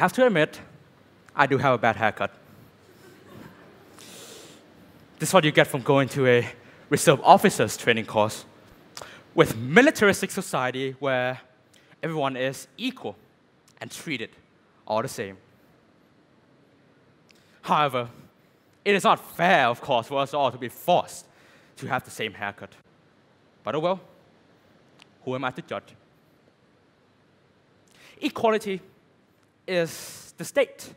have to admit, I do have a bad haircut. This is what you get from going to a reserve officers training course with militaristic society where everyone is equal and treated all the same. However, it is not fair, of course, for us all to be forced to have the same haircut. But oh well, who am I to judge? Equality is the state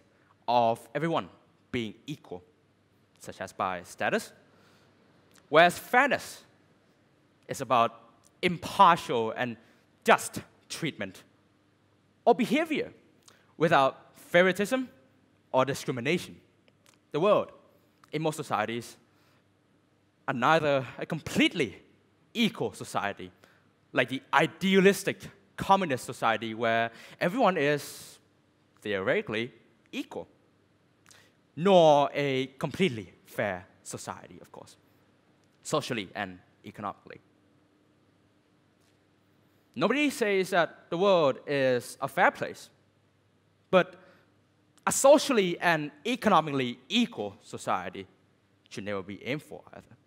of everyone being equal, such as by status, whereas fairness is about impartial and just treatment or behavior without favoritism or discrimination. The world, in most societies, are neither a completely equal society, like the idealistic communist society where everyone is theoretically equal, nor a completely fair society, of course, socially and economically. Nobody says that the world is a fair place, but a socially and economically equal society should never be aimed for either.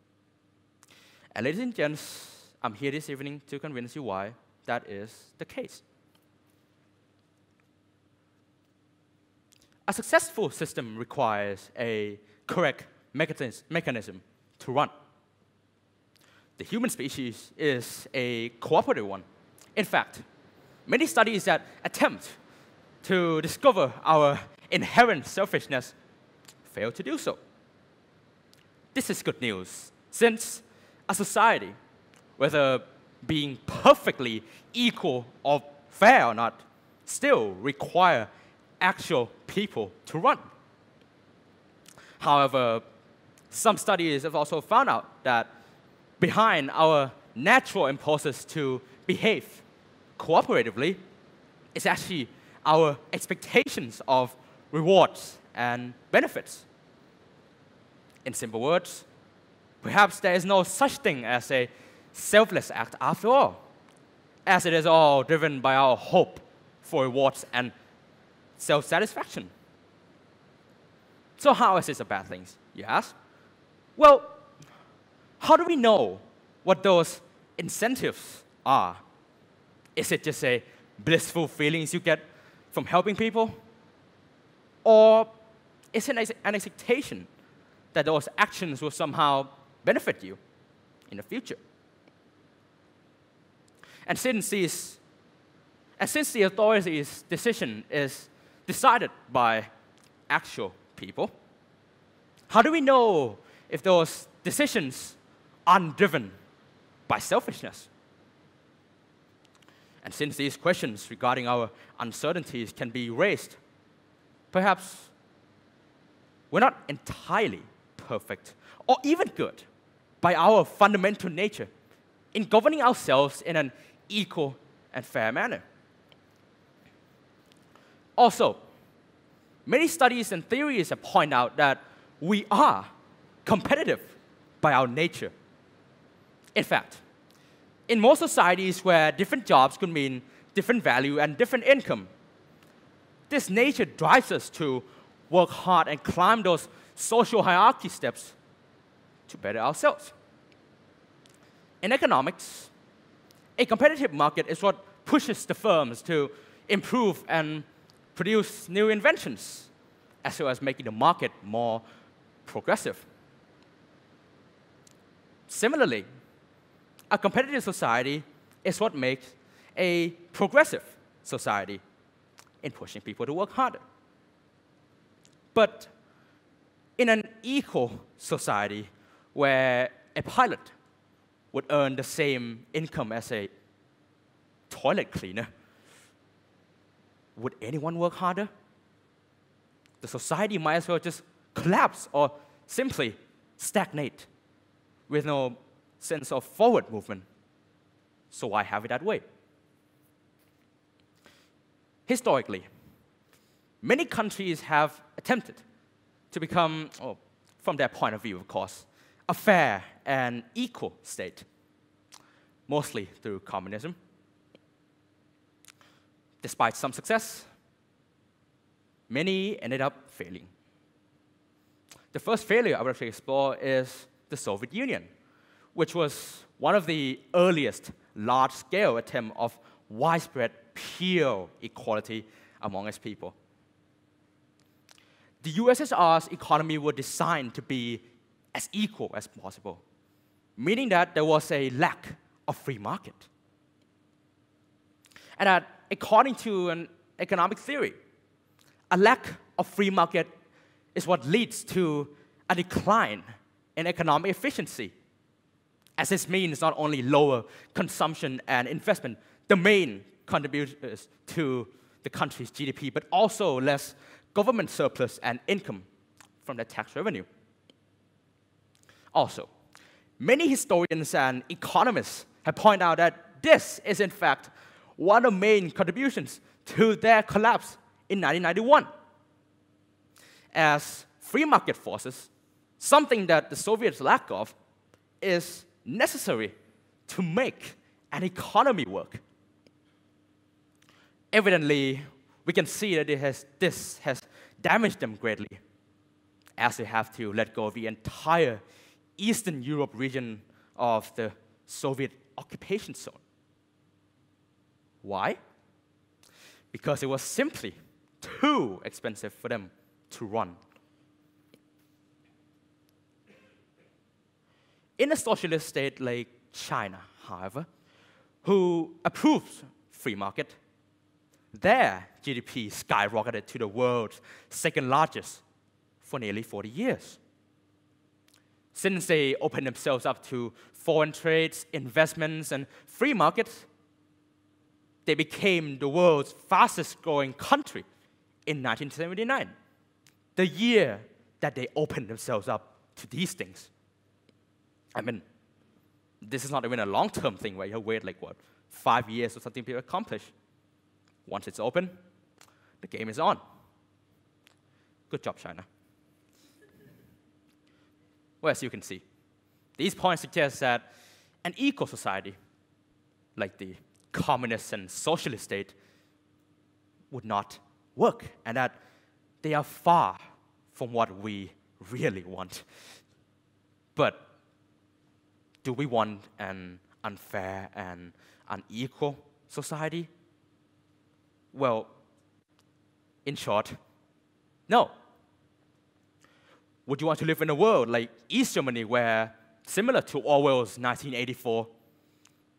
And ladies and gents, I'm here this evening to convince you why that is the case. A successful system requires a correct mechanism to run. The human species is a cooperative one. In fact, many studies that attempt to discover our inherent selfishness fail to do so. This is good news, since a society, whether being perfectly equal or fair or not, still require actual people to run. However, some studies have also found out that behind our natural impulses to behave cooperatively is actually our expectations of rewards and benefits. In simple words, perhaps there is no such thing as a selfless act after all, as it is all driven by our hope for rewards and self-satisfaction. So how is this a bad thing, you ask? Well, how do we know what those incentives are? Is it just a blissful feelings you get from helping people? Or is it an expectation that those actions will somehow benefit you in the future? And since the authority's decision is decided by actual people, how do we know if those decisions aren't driven by selfishness? And since these questions regarding our uncertainties can be raised, perhaps we're not entirely perfect or even good by our fundamental nature in governing ourselves in an equal and fair manner. Also, many studies and theories have pointed out that we are competitive by our nature. In fact, in most societies where different jobs could mean different value and different income, this nature drives us to work hard and climb those social hierarchy steps to better ourselves. In economics, a competitive market is what pushes the firms to improve and produce new inventions, as well as making the market more progressive. Similarly, a competitive society is what makes a progressive society in pushing people to work harder. But in an equal society where a pilot would earn the same income as a toilet cleaner, would anyone work harder? The society might as well just collapse or simply stagnate with no sense of forward movement. So why have it that way? Historically, many countries have attempted to become, from their point of view, of course, a fair and equal state, mostly through communism. Despite some success, many ended up failing. The first failure I would like to explore is the Soviet Union, which was one of the earliest large-scale attempts of widespread pure equality among its people. The USSR's economy was designed to be as equal as possible, meaning that there was a lack of free market. And that, according to an economic theory, a lack of free market is what leads to a decline in economic efficiency, as this means not only lower consumption and investment, the main contributors to the country's GDP, but also less government surplus and income from the tax revenue. Also, many historians and economists have pointed out that this is, in fact, one of the main contributions to their collapse in 1991. As free market forces, something that the Soviets lack of, is necessary to make an economy work. Evidently, we can see that this has damaged them greatly, as they have to let go of the entire Eastern Europe region of the Soviet occupation zone. Why? Because it was simply too expensive for them to run. In a socialist state like China, however, who approves free market, their GDP skyrocketed to the world's second largest for nearly 40 years. Since they opened themselves up to foreign trades, investments, and free markets, they became the world's fastest growing country in 1979, the year that they opened themselves up to these things. I mean, this is not even a long-term thing where you wait like, what, 5 years or something to accomplish. Once it's open, the game is on. Good job, China. Well, as you can see, these points suggest that an equal society, like the communist and socialist state, would not work, and that they are far from what we really want. But do we want an unfair and unequal society? Well, in short, no. Would you want to live in a world like East Germany, where, similar to Orwell's 1984,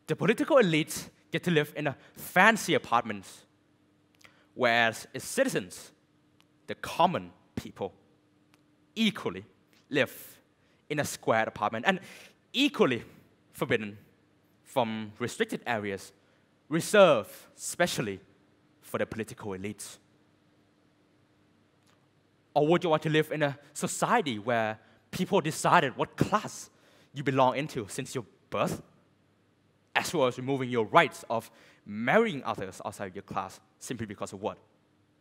the political elites get to live in a fancy apartments, whereas its citizens, the common people, equally live in a squared apartment, and equally forbidden from restricted areas reserved specially for the political elites? Or would you want to live in a society where people decided what class you belong into since your birth, as well as removing your rights of marrying others outside your class simply because of what?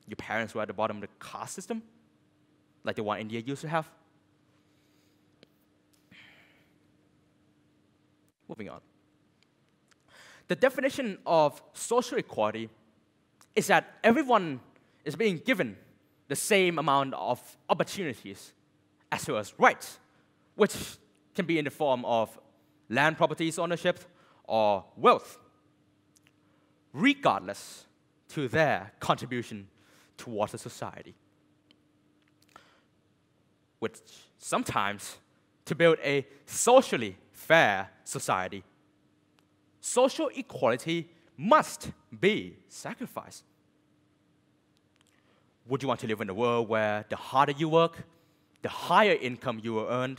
Your parents were at the bottom of the caste system, like the one India used to have? Moving on. The definition of social equality is that everyone is being given the same amount of opportunities as well as rights, which can be in the form of land properties ownership or wealth, regardless to their contribution towards the society. Which sometimes, to build a socially fair society, social equality must be sacrificed. Would you want to live in a world where the harder you work, the higher income you will earn,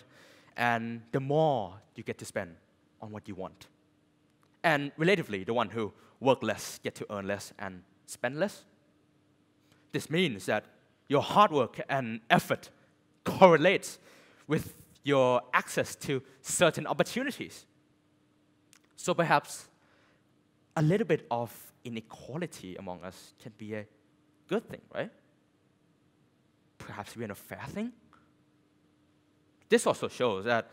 and the more you get to spend on what you want? And relatively, the one who work less get to earn less and spend less? This means that your hard work and effort correlates with your access to certain opportunities. So perhaps a little bit of inequality among us can be a good thing, right? Perhaps even a fair thing. This also shows that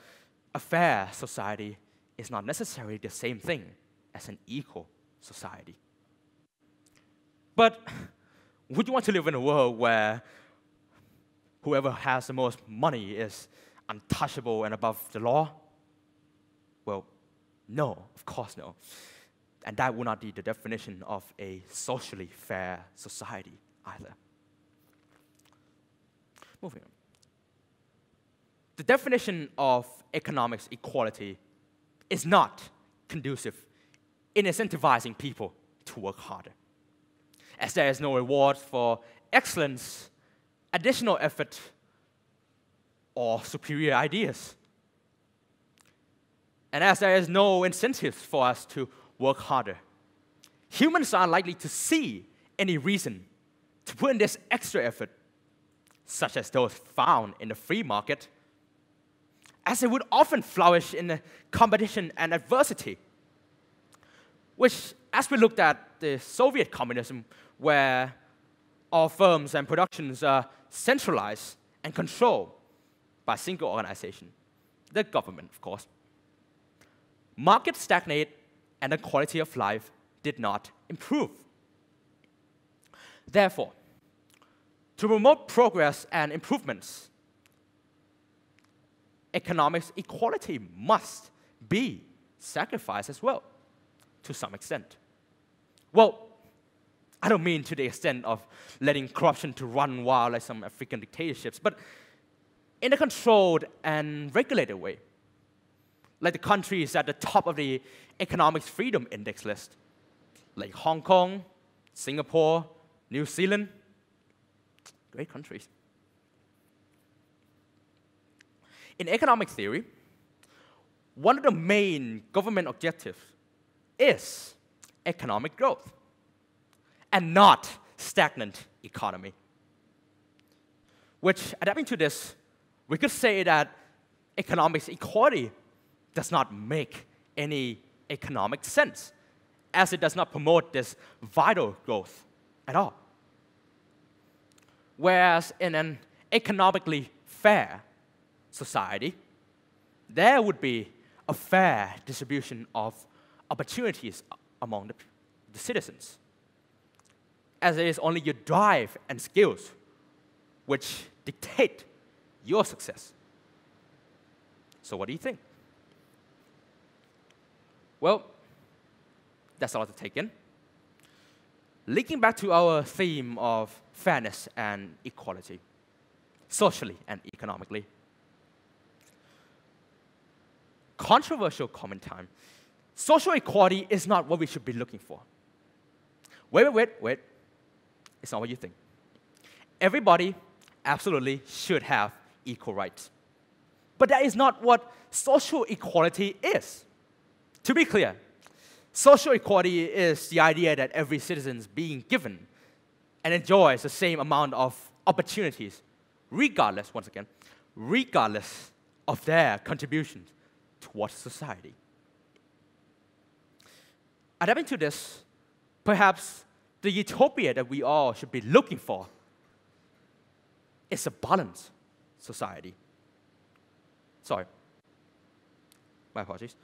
a fair society is not necessarily the same thing as an equal society. But Would you want to live in a world where whoever has the most money is untouchable and above the law? Well, no, of course no. And that would not be the definition of a socially fair society either. Moving on. The definition of economic equality is not conducive in incentivizing people to work harder, as there is no reward for excellence, additional effort, or superior ideas. And as there is no incentives for us to work harder, humans are unlikely to see any reason to put in this extra effort, such as those found in the free market, as it would often flourish in the competition and adversity, which, as we looked at the Soviet communism, where all firms and productions are centralized and controlled by a single organization, the government, of course. Markets stagnate, and the quality of life did not improve. Therefore, to promote progress and improvements, economic equality must be sacrificed as well, to some extent. Well, I don't mean to the extent of letting corruption to run wild like some African dictatorships, but in a controlled and regulated way, like the countries at the top of the Economic Freedom Index list, like Hong Kong, Singapore, New Zealand. Great countries. In economic theory, one of the main government objectives is economic growth, and not stagnant economy. Which, adapting to this, we could say that economic equality does not make any economic sense, as it does not promote this vital growth at all. Whereas in an economically fair society, there would be a fair distribution of opportunities among the citizens, as it is only your drive and skills which dictate your success. So what do you think? Well, that's a lot to take in. Linking back to our theme of fairness and equality, socially and economically. Controversial comment time. Social equality is not what we should be looking for. Wait. It's not what you think. Everybody absolutely should have equal rights. But that is not what social equality is. To be clear, social equality is the idea that every citizen is being given and enjoys the same amount of opportunities, regardless, once again, regardless of their contributions towards society. Adapting to this, perhaps the utopia that we all should be looking for is a balanced society. Sorry. My apologies.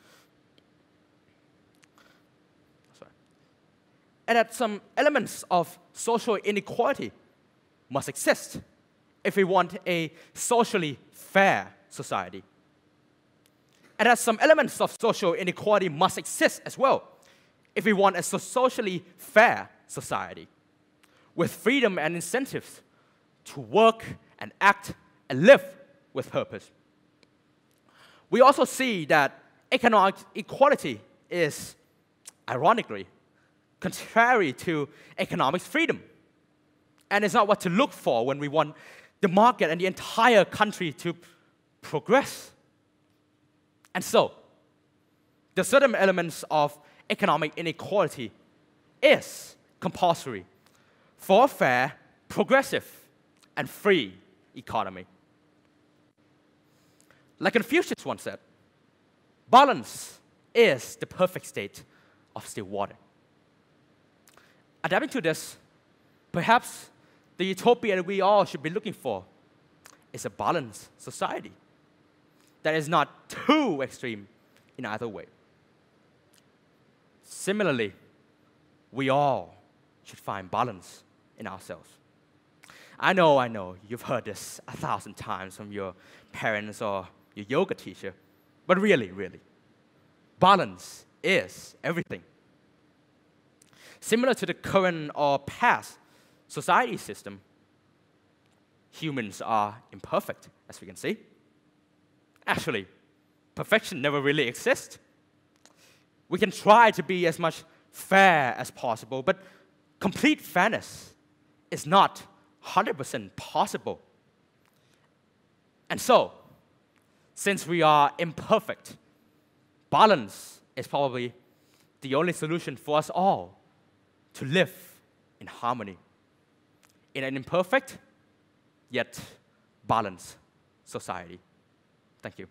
Sorry. And that some elements of social inequality must exist if we want a socially fair society. And that some elements of social inequality must exist as well if we want a socially fair society with freedom and incentives to work and act and live with purpose. We also see that economic equality is, ironically, contrary to economic freedom, and is not what to look for when we want the market and the entire country to progress. And so, the certain elements of economic inequality is compulsory for a fair, progressive, and free economy. Like Confucius once said, balance is the perfect state of still water. Adapting to this, perhaps the utopia that we all should be looking for is a balanced society that is not too extreme in either way. Similarly, we all should find balance in ourselves. I know, you've heard this 1,000 times from your parents or your yoga teacher, but really, balance is everything. Similar to the current or past society system, humans are imperfect, as we can see. Actually, perfection never really exists. We can try to be as much fair as possible, but complete fairness is not 100% possible. And so, since we are imperfect, balance is probably the only solution for us all to live in harmony in an imperfect yet balanced society. Thank you.